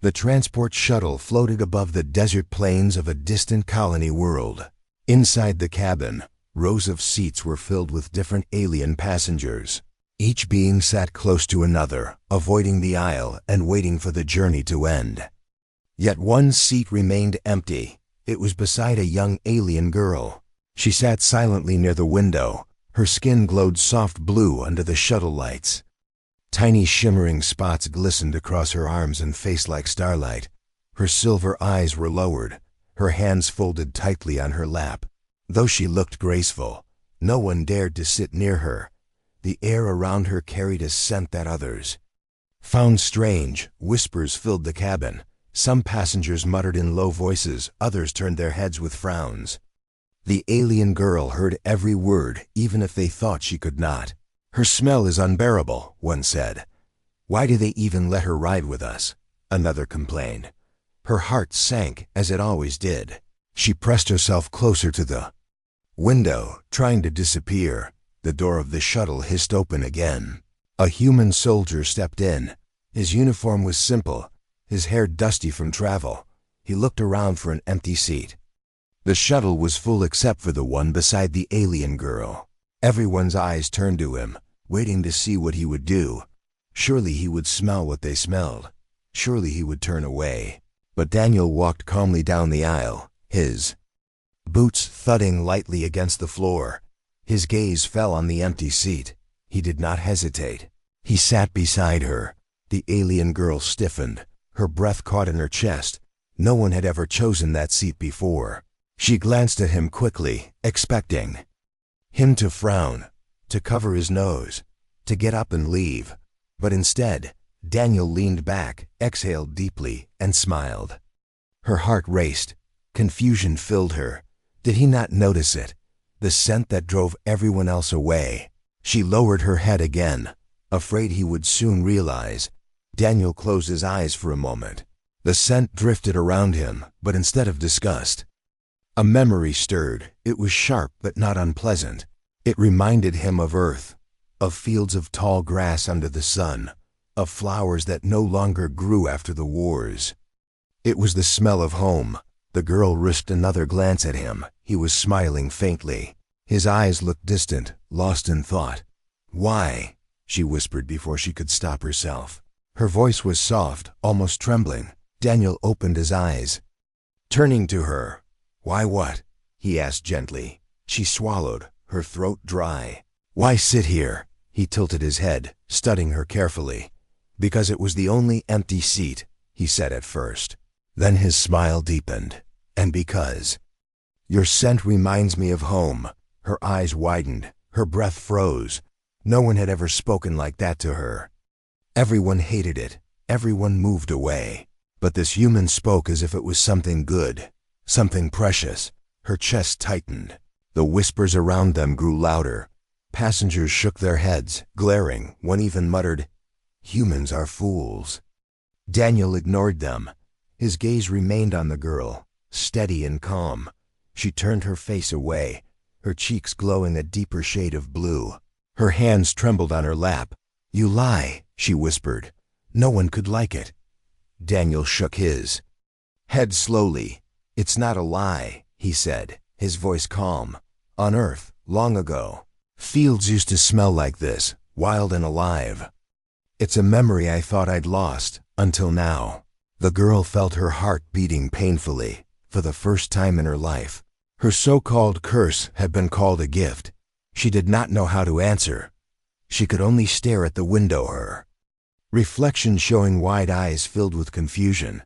The transport shuttle floated above the desert plains of a distant colony world. Inside the cabin, rows of seats were filled with different alien passengers. Each being sat close to another, avoiding the aisle and waiting for the journey to end. Yet one seat remained empty. It was beside a young alien girl. She sat silently near the window. Her skin glowed soft blue under the shuttle lights. Tiny shimmering spots glistened across her arms and face like starlight. Her silver eyes were lowered, her hands folded tightly on her lap. Though she looked graceful, no one dared to sit near her. The air around her carried a scent that others found strange. Whispers filled the cabin. Some passengers muttered in low voices, others turned their heads with frowns. The alien girl heard every word, even if they thought she could not. "Her smell is unbearable," one said. "Why do they even let her ride with us?" another complained. Her heart sank, as it always did. She pressed herself closer to the window, trying to disappear. The door of the shuttle hissed open again. A human soldier stepped in. His uniform was simple, his hair dusty from travel. He looked around for an empty seat. The shuttle was full except for the one beside the alien girl. Everyone's eyes turned to him, waiting to see what he would do. Surely he would smell what they smelled. Surely he would turn away. But Daniel walked calmly down the aisle, his boots thudding lightly against the floor. His gaze fell on the empty seat. He did not hesitate. He sat beside her. The alien girl stiffened. Her breath caught in her chest. No one had ever chosen that seat before. She glanced at him quickly, expecting him to frown, to cover his nose, to get up and leave. But instead, Daniel leaned back, exhaled deeply, and smiled. Her heart raced. Confusion filled her. Did he not notice it? The scent that drove everyone else away. She lowered her head again, afraid he would soon realize. Daniel closed his eyes for a moment. The scent drifted around him, but instead of disgust, a memory stirred. It was sharp but not unpleasant. It reminded him of Earth, of fields of tall grass under the sun, of flowers that no longer grew after the wars. It was the smell of home. The girl risked another glance at him. He was smiling faintly. His eyes looked distant, lost in thought. "Why?" she whispered before she could stop herself. Her voice was soft, almost trembling. Daniel opened his eyes. Turning to her, "Why what?" he asked gently. She swallowed, her throat dry. "Why sit here?" He tilted his head, studying her carefully. "Because it was the only empty seat," he said at first. Then his smile deepened. "And because your scent reminds me of home." Her eyes widened, her breath froze. No one had ever spoken like that to her. Everyone hated it, everyone moved away. But this human spoke as if it was something good, something precious. Her chest tightened. The whispers around them grew louder. Passengers shook their heads, glaring. One even muttered, "Humans are fools." Daniel ignored them. His gaze remained on the girl, steady and calm. She turned her face away, her cheeks glowing a deeper shade of blue. Her hands trembled on her lap. "You lie," she whispered. "No one could like it." Daniel shook his head slowly. "It's not a lie," he said, his voice calm. "On Earth, long ago, fields used to smell like this, wild and alive. It's a memory I thought I'd lost, until now." The girl felt her heart beating painfully, for the first time in her life. Her so-called curse had been called a gift. She did not know how to answer. She could only stare at the window, her reflection showing wide eyes filled with confusion.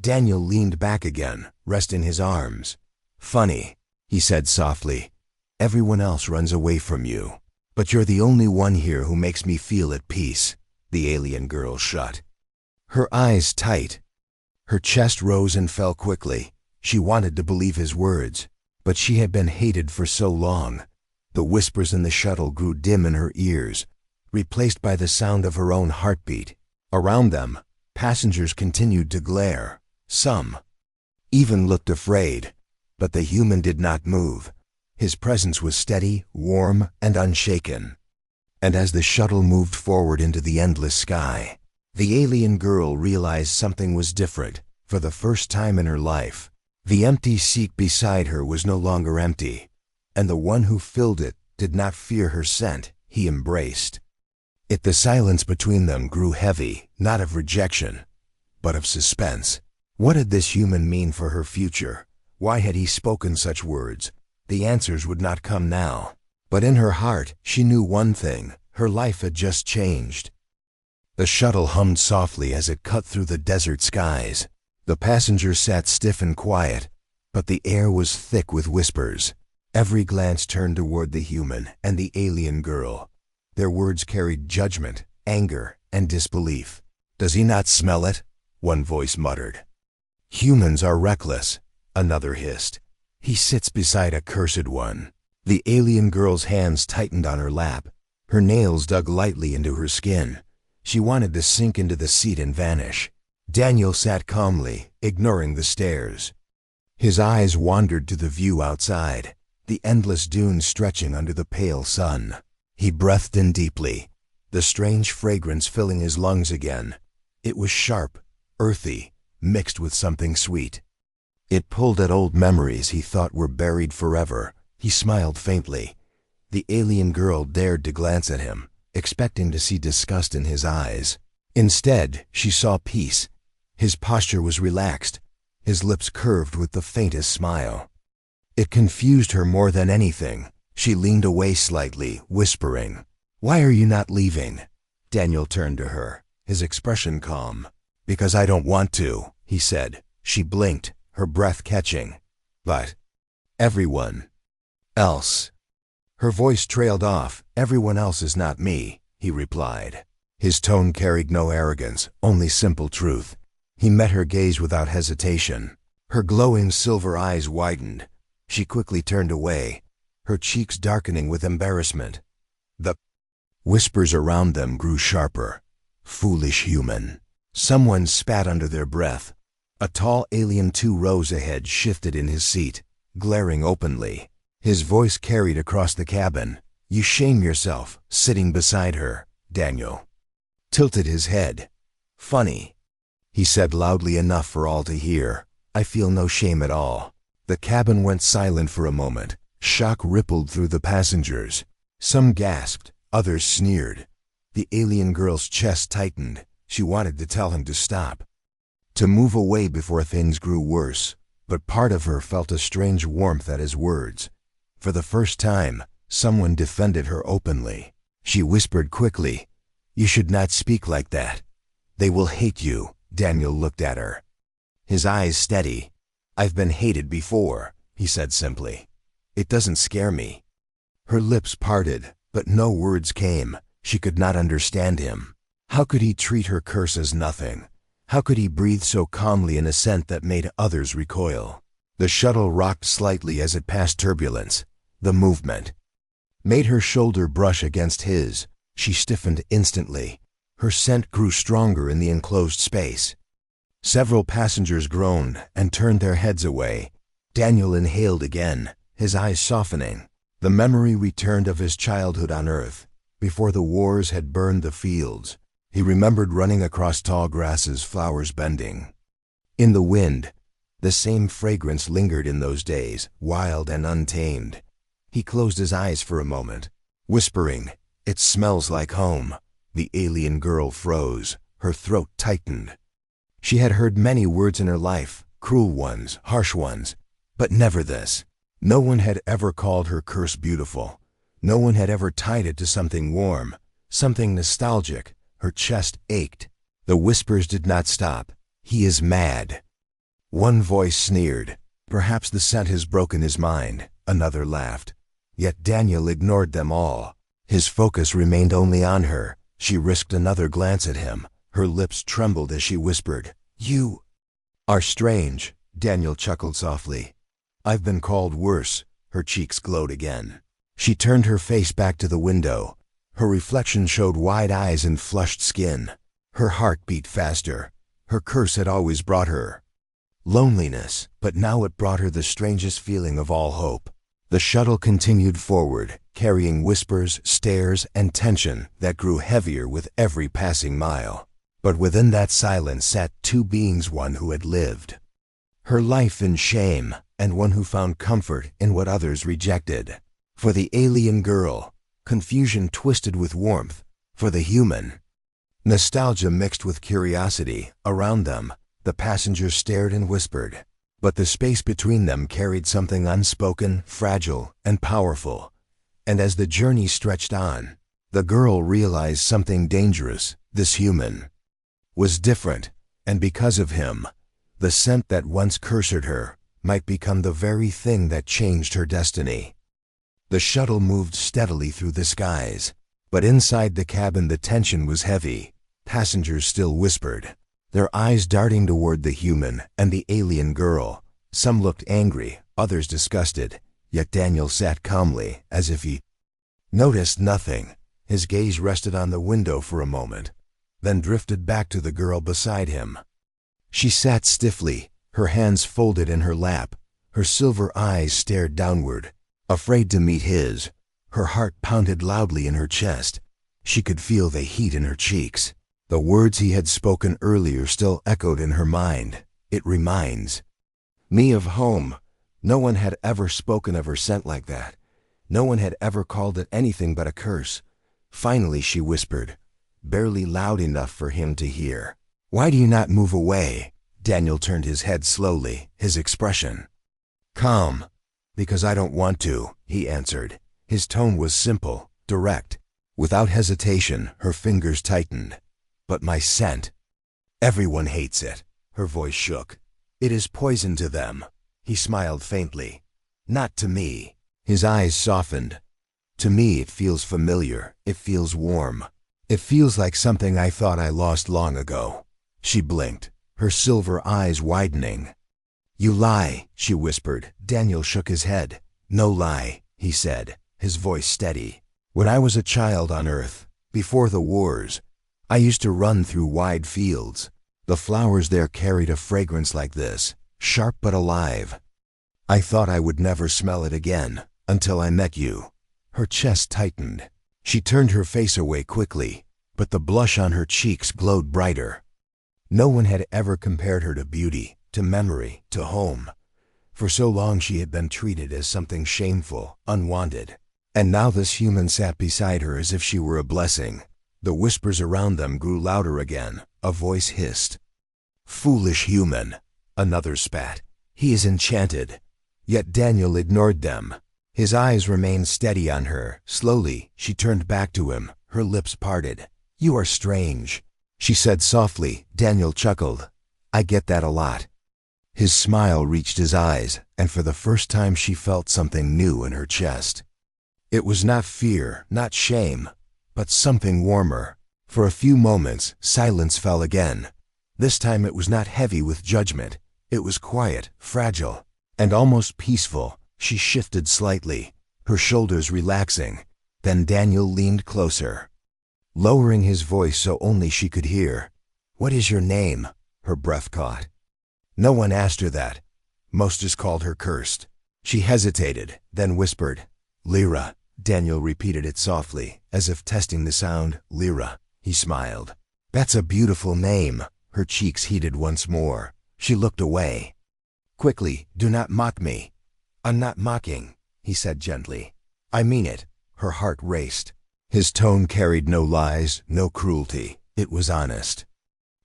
Daniel leaned back again, resting his arms. "Funny," he said softly. "Everyone else runs away from you. But you're the only one here who makes me feel at peace." The alien girl shut her eyes tight. Her chest rose and fell quickly. She wanted to believe his words, but she had been hated for so long. The whispers in the shuttle grew dim in her ears, replaced by the sound of her own heartbeat. Around them, passengers continued to glare. Some even looked afraid, but the human did not move. His presence was steady, warm, and unshaken. And as the shuttle moved forward into the endless sky, The alien girl realized something was different for the first time in her life. The empty seat beside her was no longer empty, and the one who filled it did not fear her scent, he embraced. The silence between them grew heavy, not of rejection, but of suspense. What did this human mean for her future? Why had he spoken such words? The answers would not come now. But in her heart, she knew one thing: her life had just changed. The shuttle hummed softly as it cut through the desert skies. The passengers sat stiff and quiet, but the air was thick with whispers. Every glance turned toward the human and the alien girl. Their words carried judgment, anger, and disbelief. "Does he not smell it?" one voice muttered. "Humans are reckless," another hissed. "He sits beside a cursed one." The alien girl's hands tightened on her lap. Her nails dug lightly into her skin. She wanted to sink into the seat and vanish. Daniel sat calmly, ignoring the stares. His eyes wandered to the view outside, the endless dunes stretching under the pale sun. He breathed in deeply, the strange fragrance filling his lungs again. It was sharp, earthy, mixed with something sweet. It pulled at old memories he thought were buried forever. He smiled faintly. The alien girl dared to glance at him, expecting to see disgust in his eyes. Instead, she saw peace. His posture was relaxed, his lips curved with the faintest smile. It confused her more than anything. She leaned away slightly, whispering, "Why are you not leaving?" Daniel turned to her, his expression calm. "Because I don't want to," he said. She blinked, her breath catching. "But everyone else." Her voice trailed off. "Everyone else is not me," he replied. His tone carried no arrogance, only simple truth. He met her gaze without hesitation. Her glowing silver eyes widened. She quickly turned away, her cheeks darkening with embarrassment. The whispers around them grew sharper. "Foolish human." Someone spat under their breath. A tall alien 2 rows ahead shifted in his seat, glaring openly. His voice carried across the cabin. "You shame yourself, sitting beside her." Daniel tilted his head. "Funny," he said loudly enough for all to hear. "I feel no shame at all." The cabin went silent for a moment. Shock rippled through the passengers. Some gasped, others sneered. The alien girl's chest tightened. She wanted to tell him to stop, to move away before things grew worse, but part of her felt a strange warmth at his words. For the first time, someone defended her openly. She whispered quickly, "You should not speak like that. They will hate you." Daniel looked at her, his eyes steady. "I've been hated before," he said simply. "It doesn't scare me." Her lips parted, but no words came. She could not understand him. How could he treat her curse as nothing? How could he breathe so calmly in a scent that made others recoil? The shuttle rocked slightly as it passed turbulence. The movement made her shoulder brush against his. She stiffened instantly. Her scent grew stronger in the enclosed space. Several passengers groaned and turned their heads away. Daniel inhaled again, his eyes softening. The memory returned of his childhood on Earth, before the wars had burned the fields. He remembered running across tall grasses, flowers bending in the wind. The same fragrance lingered in those days, wild and untamed. He closed his eyes for a moment, whispering, "It smells like home." The alien girl froze, her throat tightened. She had heard many words in her life, cruel ones, harsh ones, but never this. No one had ever called her curse beautiful. No one had ever tied it to something warm, something nostalgic. Her chest ached. The whispers did not stop. "He is mad." One voice sneered. "Perhaps the scent has broken his mind." Another laughed. Yet Daniel ignored them all. His focus remained only on her. She risked another glance at him. Her lips trembled as she whispered, "You are strange." Daniel chuckled softly. "I've been called worse." Her cheeks glowed again. She turned her face back to the window. Her reflection showed wide eyes and flushed skin. Her heart beat faster. Her curse had always brought her loneliness, but now it brought her the strangest feeling of all hope. The shuttle continued forward, carrying whispers, stares, and tension that grew heavier with every passing mile. But within that silence sat two beings, one who had lived her life in shame, and one who found comfort in what others rejected. For the alien girl, confusion twisted with warmth. For the human, nostalgia mixed with curiosity. Around them, the passengers stared and whispered. But the space between them carried something unspoken, fragile, and powerful. And as the journey stretched on, the girl realized something dangerous. This human was different, and because of him, the scent that once cursed her might become the very thing that changed her destiny. The shuttle moved steadily through the skies, but inside the cabin the tension was heavy. Passengers still whispered, their eyes darting toward the human and the alien girl. Some looked angry, others disgusted, yet Daniel sat calmly, as if he noticed nothing. His gaze rested on the window for a moment, then drifted back to the girl beside him. She sat stiffly, her hands folded in her lap. Her silver eyes stared downward, afraid to meet his. Her heart pounded loudly in her chest. She could feel the heat in her cheeks. The words he had spoken earlier still echoed in her mind. It reminds me of home. No one had ever spoken of her scent like that. No one had ever called it anything but a curse. Finally she whispered, barely loud enough for him to hear, "Why do you not move away?" Daniel turned his head slowly, his expression calm. "Because I don't want to," he answered. His tone was simple, direct. Without hesitation, her fingers tightened. "But my scent, everyone hates it." Her voice shook. "It is poison to them." He smiled faintly. "Not to me." His eyes softened. "To me it feels familiar. It feels warm. It feels like something I thought I lost long ago." She blinked, her silver eyes widening. "You lie," she whispered. Daniel shook his head. "No lie," he said, his voice steady. "When I was a child on Earth, before the wars, I used to run through wide fields. The flowers there carried a fragrance like this, sharp but alive. I thought I would never smell it again, until I met you." Her chest tightened. She turned her face away quickly, but the blush on her cheeks glowed brighter. No one had ever compared her to beauty, to memory, to home. For so long she had been treated as something shameful, unwanted. And now this human sat beside her as if she were a blessing. The whispers around them grew louder again. A voice hissed, "Foolish human." Another spat, "He is enchanted." Yet Daniel ignored them. His eyes remained steady on her. Slowly, she turned back to him, her lips parted. "You are strange," she said softly. Daniel chuckled. "I get that a lot." His smile reached his eyes, and for the first time she felt something new in her chest. It was not fear, not shame, but something warmer. For a few moments, silence fell again. This time it was not heavy with judgment. It was quiet, fragile, and almost peaceful. She shifted slightly, her shoulders relaxing. Then Daniel leaned closer, lowering his voice so only she could hear. "What is your name?" Her breath caught. No one asked her that. Most just called her cursed. She hesitated, then whispered, "Lyra." Daniel repeated it softly, as if testing the sound. "Lyra." He smiled. "That's a beautiful name." Her cheeks heated once more. She looked away. "Quickly, do not mock me." "I'm not mocking," he said gently. "I mean it." Her heart raced. His tone carried no lies, no cruelty. It was honest.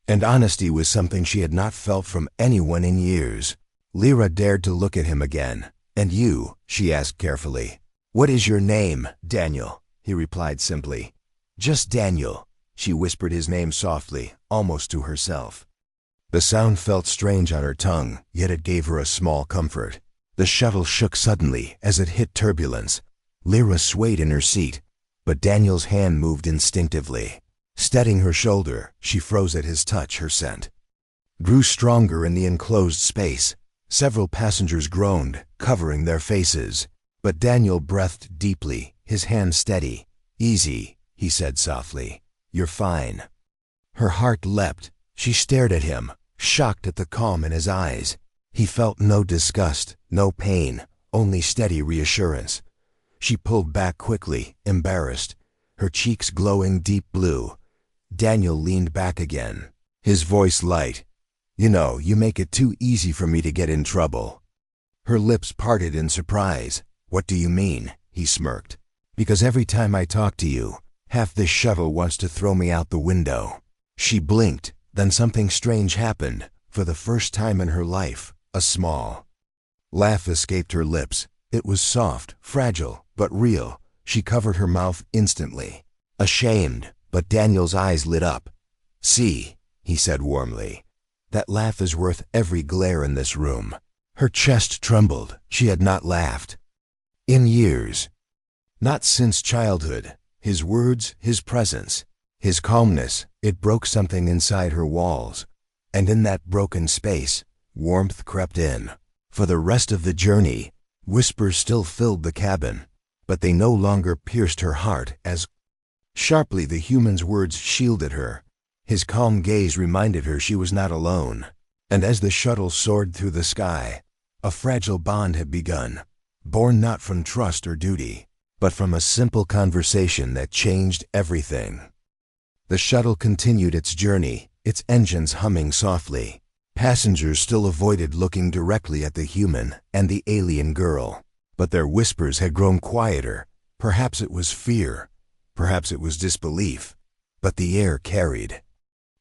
And honesty was something she had not felt from anyone in years. Lyra dared to look at him again. "And you?" she asked carefully. "What is your name?" "Daniel," he replied simply. "Just Daniel." She whispered his name softly, almost to herself. The sound felt strange on her tongue, yet it gave her a small comfort. The shuttle shook suddenly as it hit turbulence. Lyra swayed in her seat, but Daniel's hand moved instinctively. Steadying her shoulder, she froze at his touch. Her scent grew stronger in the enclosed space. Several passengers groaned, covering their faces. But Daniel breathed deeply, his hand steady. "Easy," he said softly. "You're fine." Her heart leapt. She stared at him, shocked at the calm in his eyes. He felt no disgust, no pain, only steady reassurance. She pulled back quickly, embarrassed, her cheeks glowing deep blue. Daniel leaned back again, his voice light. You know, you make it too easy for me to get in trouble. Her lips parted in surprise. What do you mean? He smirked. Because every time I talk to you, half this shuttle wants to throw me out the window. She blinked, then something strange happened. For the first time in her life, a small laugh escaped her lips. It was soft, fragile, but real. She covered her mouth instantly. Ashamed, but Daniel's eyes lit up. See, he said warmly. That laugh is worth every glare in this room. Her chest trembled. She had not laughed in years. Not since childhood. His words, his presence, his calmness, it broke something inside her walls. And in that broken space, warmth crept in. For the rest of the journey, whispers still filled the cabin, but they no longer pierced her heart as sharply the human's words shielded her. His calm gaze reminded her she was not alone. And as the shuttle soared through the sky, a fragile bond had begun, born not from trust or duty, but from a simple conversation that changed everything. The shuttle continued its journey, its engines humming softly. Passengers still avoided looking directly at the human and the alien girl, but their whispers had grown quieter. Perhaps it was fear, perhaps it was disbelief, but the air carried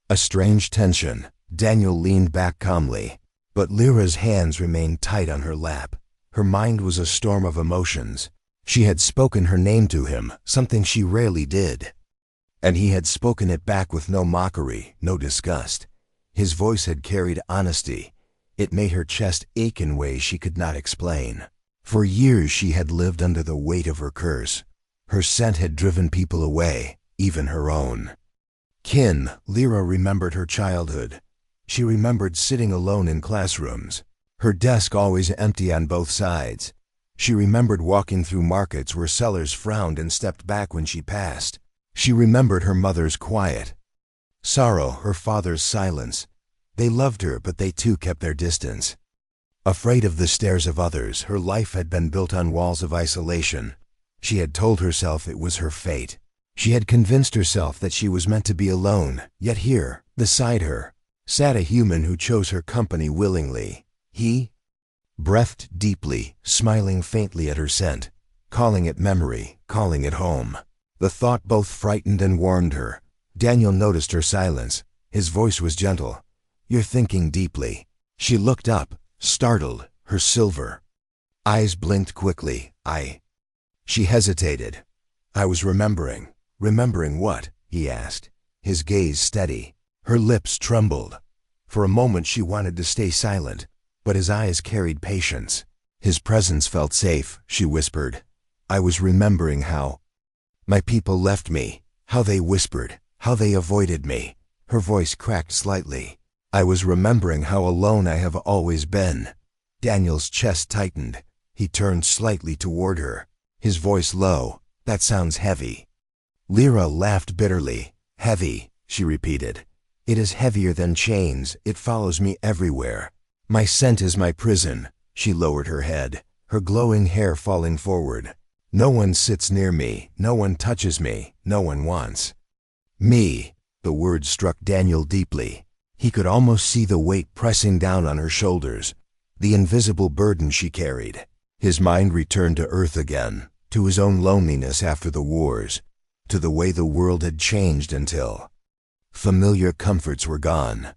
a strange tension. Daniel leaned back calmly, but Lyra's hands remained tight on her lap. Her mind was a storm of emotions. She had spoken her name to him, something she rarely did. And he had spoken it back with no mockery, no disgust. His voice had carried honesty. It made her chest ache in ways she could not explain. For years she had lived under the weight of her curse. Her scent had driven people away, even her own kin. Lyra remembered her childhood. She remembered sitting alone in classrooms, her desk always empty on both sides. She remembered walking through markets where sellers frowned and stepped back when she passed. She remembered her mother's quiet sorrow, her father's silence. They loved her, but they too kept their distance. Afraid of the stares of others, her life had been built on walls of isolation. She had told herself it was her fate. She had convinced herself that she was meant to be alone, yet here, beside her, sat a human who chose her company willingly. He breathed deeply, smiling faintly at her scent, calling it memory, calling it home. The thought both frightened and warmed her. Daniel noticed her silence. His voice was gentle. You're thinking deeply. She looked up, startled, her silver eyes blinked quickly. She hesitated. I was remembering. Remembering what? He asked, his gaze steady. Her lips trembled. For a moment she wanted to stay silent, but his eyes carried patience. His presence felt safe, she whispered. I was remembering how my people left me, how they whispered, how they avoided me. Her voice cracked slightly. I was remembering how alone I have always been. Daniel's chest tightened. He turned slightly toward her, his voice low. That sounds heavy. Lyra laughed bitterly. Heavy, she repeated. It is heavier than chains. It follows me everywhere. My scent is my prison. She lowered her head, her glowing hair falling forward. No one sits near me. No one touches me. No one wants me. The words struck Daniel deeply. He could almost see the weight pressing down on her shoulders, the invisible burden she carried. His mind returned to earth again, to his own loneliness after the wars, to the way the world had changed until familiar comforts were gone.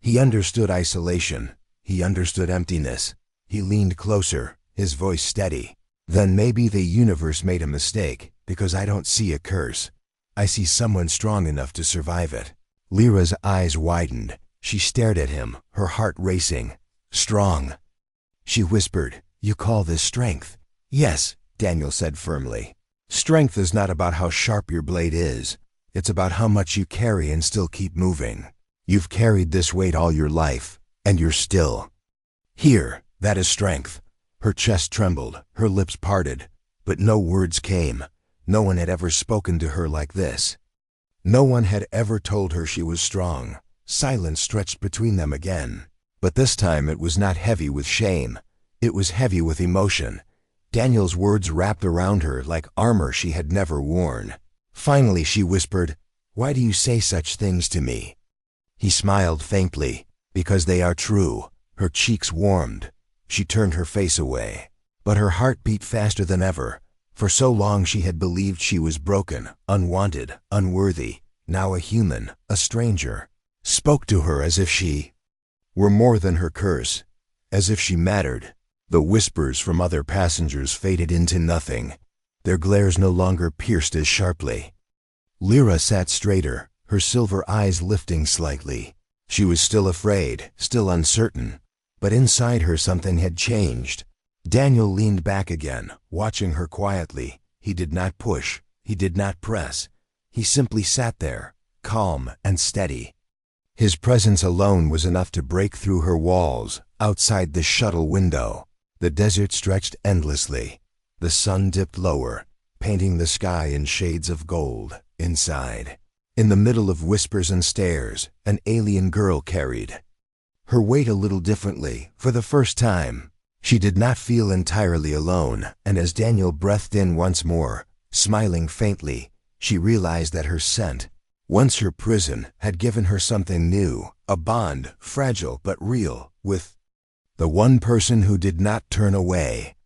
He understood isolation. He understood emptiness. He leaned closer, his voice steady. Then maybe the universe made a mistake, because I don't see a curse. I see someone strong enough to survive it. Lyra's eyes widened. She stared at him, her heart racing. Strong. She whispered, You call this strength? Yes, Daniel said firmly. Strength is not about how sharp your blade is. It's about how much you carry and still keep moving. You've carried this weight all your life, and you're still here. That is strength. Her chest trembled, her lips parted, but no words came. No one had ever spoken to her like this. No one had ever told her she was strong. Silence stretched between them again. But this time it was not heavy with shame. It was heavy with emotion. Daniel's words wrapped around her like armor she had never worn. Finally she whispered, Why do you say such things to me?" He smiled faintly. "Because they are true." Her cheeks warmed. She turned her face away. But her heart beat faster than ever. For so long she had believed she was broken, unwanted, unworthy. Now a human, a stranger, spoke to her as if she were more than her curse, as if she mattered. The whispers from other passengers faded into nothing. Their glares no longer pierced as sharply. Lyra sat straighter, her silver eyes lifting slightly. She was still afraid, still uncertain, but inside her something had changed. Daniel leaned back again, watching her quietly. He did not push, he did not press. He simply sat there, calm and steady. His presence alone was enough to break through her walls. Outside the shuttle window, the desert stretched endlessly. The sun dipped lower, painting the sky in shades of gold. Inside, in the middle of whispers and stares, an alien girl carried her weight a little differently. For the first time, she did not feel entirely alone, and as Daniel breathed in once more, smiling faintly, she realized that her scent, once her prison, had given her something new, a bond, fragile but real, with the one person who did not turn away.